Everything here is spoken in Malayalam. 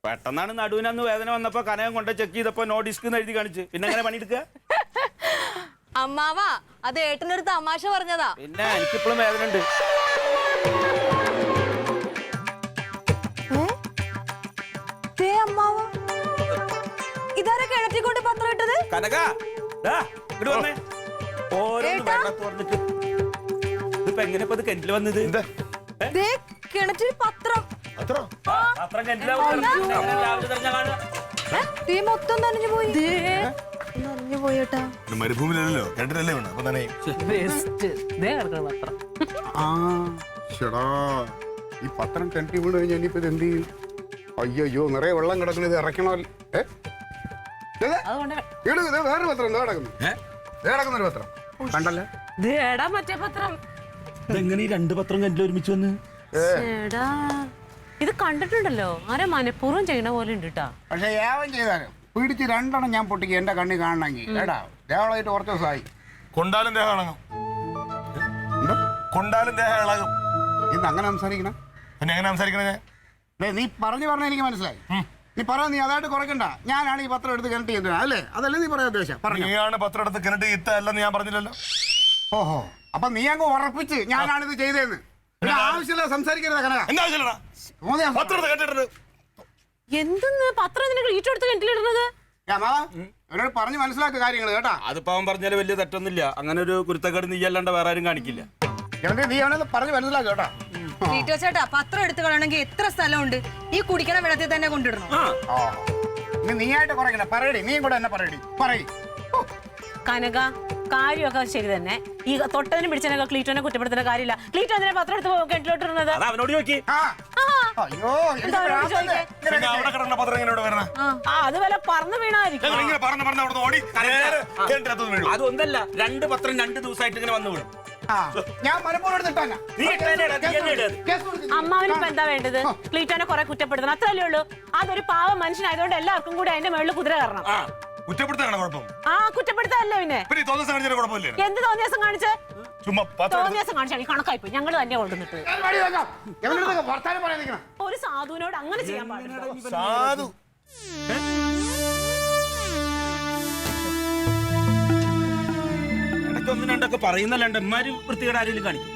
പെട്ടെന്നാണ് നടുവിനന്ന് വേദന വന്നപ്പോ കനകം കൊണ്ട് ചെക്ക് ചെയ്തപ്പോ നോ ഡിസ്ക് എഴുതി കാണിച്ച് പിന്നെ എങ്ങനെ പണിയെടുക്കുക? അമ്മാവാ അത് ഏട്ടനൊരു തമാശ പറഞ്ഞതാ. പിന്നെ എനിക്കിപ്പോഴും വേദന ഉണ്ട്. ഇതാരാ കിണറ്റിക്കൊണ്ട് പത്രം ഇട്ടത്? കനക ഇങ്ങോട്ട് വന്നേ. ഓരോന്ന് വെള്ളത്ത് പറഞ്ഞിട്ട് ഇതിപ്പോ എങ്ങനെ ഇപ്പൊ കിണറ്റിൽ വന്നത്? കിണറ്റിൽ പത്രം പത്രം കിണറ്റിലാ രാവിലെ തെരഞ്ഞ കാണുക. മൊത്തം നനഞ്ഞു പോയി. നനഞ്ഞു പോയേട്ടാ. മരുഭൂമിയിലല്ലോ കിണറ്റിലല്ലേ വേണം. അപ്പൊ തന്നെ ഈ പത്രം കിണറ്റി വീണ് കഴിഞ്ഞാൽ ഇനിയിപ്പോ ഇത് എന്ത് ചെയ്യും? അയ്യോ നിറയെ വെള്ളം കിടക്കുന്നത് ഇറക്കണമല്ലോ. വേറെ പത്രം എന്താ കിടക്കുന്നൊരു പത്രം കണ്ടല്ലേ? മറ്റേ പത്രം ഇതെങ്ങനെ ഈ രണ്ട് പത്രം കിണറ്റിൽ ഒരുമിച്ച് വന്ന്? ഇത് കണ്ടിട്ടുണ്ടല്ലോ, ആരെ മനഃപൂർവ്വം ചെയ്യണ പോലെ ഉണ്ട് കേട്ടാ. പക്ഷെ ഏവൻ ചെയ്താലും പിടിച്ച് രണ്ടെണ്ണം ഞാൻ പൊട്ടിക്ക് എന്റെ കണ്ണി കാണണമെങ്കിൽ ഏടാ ദേവളായിട്ട് കുറച്ച് ദിവസമായി. കൊണ്ടാലും ദേഹം ഇളകും. കൊണ്ടാലും ദേഹം ഇളകും. ഇന്ന് അങ്ങനെ സംസാരിക്കണം. പിന്നെ എങ്ങനെ സംസാരിക്കണേ? നീ പറഞ്ഞ എനിക്ക് മനസ്സിലായി. നീ പറയാ നീ അതായിട്ട് കുറയ്ക്കണ്ട. ഞാനാണ് ഈ പത്രം എടുത്ത് കിണറ്റ് ചെയ്യുന്നത് അല്ലേ? അതല്ലേ നീ പറയാ ഉദ്ദേശം? നീയാണ് പത്രം എടുത്ത് കിണറ്റ് ഇത്തല്ലെന്ന് ഞാൻ പറഞ്ഞില്ലല്ലോ. ഓഹോ, അപ്പൊ നീ അങ്ങ് ഉറപ്പിച്ച് ഞാനാണിത് ചെയ്തതെന്ന്. ആവശ്യമില്ല സംസാരിക്കരുത് കനക. എന്താ ആവശ്യമില്ലടാ? പത്രം എടുത്ത് കേട്ടിട്ടുണ്ട്. എന്തെന്ന് പത്രം നിനക്ക് ഈറ്റെടുത്ത് കിണറ്റിലിടുന്നത്? അവരോട് പറഞ്ഞു മനസ്സിലാക്കുക കാര്യങ്ങൾ കേട്ടാ. അതിപ്പോ അവൻ പറഞ്ഞാല് വലിയ തെറ്റൊന്നുമില്ല. അങ്ങനെ ഒരു കുരുത്തക്കേട് നീ അല്ലാണ്ട് വേറെ ആരും കാണിക്കില്ല. നീ ആണെന്ന് പറഞ്ഞു മനസ്സിലാക്കുക കേട്ടാ. ചേട്ടാ പത്രം എടുത്ത് കളയണമെങ്കിൽ എത്ര സ്ഥലമുണ്ട്? ഈ കുടിക്കണ വെള്ളത്തിൽ തന്നെ കൊണ്ടിടണം. നീയായിട്ട് കുറയ്ക്കണ പറയടി. നീ കൂടെ എന്നെ പറയടി. പറയടി കനക, കാര്യമൊക്കെ ശരി തന്നെ. ഈ തൊട്ടതിനും പിടിച്ചതിനൊക്കെ ക്ലീറ്റോനെ കുറ്റപ്പെടുത്തുന്ന കാര്യമില്ല. ക്ലീറ്റോ എന്തിനാ പത്രം എടുത്ത് കിണറ്റിലോട്ടിരുന്നത്? അവനോട് ചോദിക്കി. അത് വല്ല പറന്ന് വീണായിരിക്കും. അതൊന്നല്ല, രണ്ട് പത്രം 2 ദിവസമായിട്ട് ഇങ്ങനെ വന്നു വീഴും. അമ്മാവനിപ്പോ എന്താ വേണ്ടത്? ക്ലീറ്റോനെ കുറെ കുറ്റപ്പെടുത്തണം, അത്രല്ലേ ഉള്ളൂ. അതൊരു പാവ മനുഷ്യനായതുകൊണ്ട് എല്ലാവർക്കും കൂടി അതിന്റെ മുകളിൽ കുതിര കയറണം. കുറ്റപ്പെടുത്തല്ലേ പിന്നെ? എന്ത് തോന്നിയാസം കാണിച്ച്? തോന്നിയാസം കാണിച്ചാൽ കണക്കായിപ്പോ ഞങ്ങൾ തന്നെ കൊണ്ടുവന്നിട്ട് ഒരു സാധുവിനോട് അങ്ങനെ ചെയ്യാൻ പാടില്ല. സാധു ഇടയ്ക്ക് ഒന്നും രണ്ടൊക്കെ പറയുന്നല്ലാണ്ട് എമ്മാര് വൃത്തികേട് ആരെങ്കിലും കാണിക്കും.